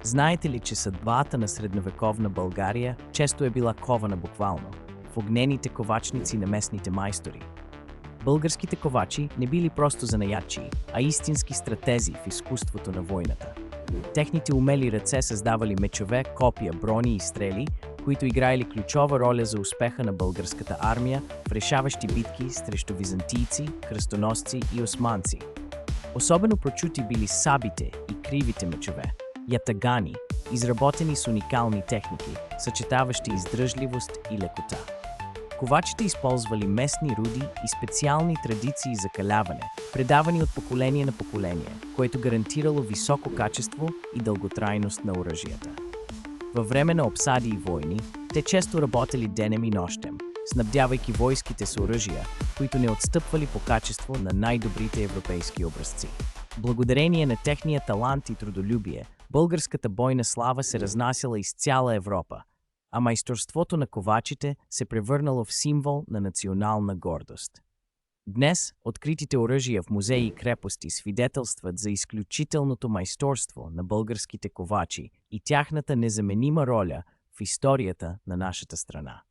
Знаете ли, че съдбата на средновековна България често е била кована буквално в огнените ковачници на местните майстори? Българските ковачи не били просто занаятчии, а истински стратези в изкуството на войната. Техните умели ръце създавали мечове, копия, брони и стрели, които играели ключова роля за успеха на българската армия в решаващи битки срещу византийци, кръстоносци и османци. Особено прочути били сабите и кривите мечове, ятагани, изработени с уникални техники, съчетаващи издръжливост и лекота. Ковачите използвали местни руди и специални традиции за каляване, предавани от поколение на поколение, което гарантирало високо качество и дълготрайност на оръжията. Във време на обсади и войни, те често работели денем и нощем, снабдявайки войските с оръжия, които не отстъпвали по качество на най-добрите европейски образци. Благодарение на техния талант и трудолюбие, българската бойна слава се разнасяла из цяла Европа, а майсторството на ковачите се превърнало в символ на национална гордост. Днес откритите оръжия в музеи и крепости свидетелстват за изключителното майсторство на българските ковачи и тяхната незаменима роля в историята на нашата страна.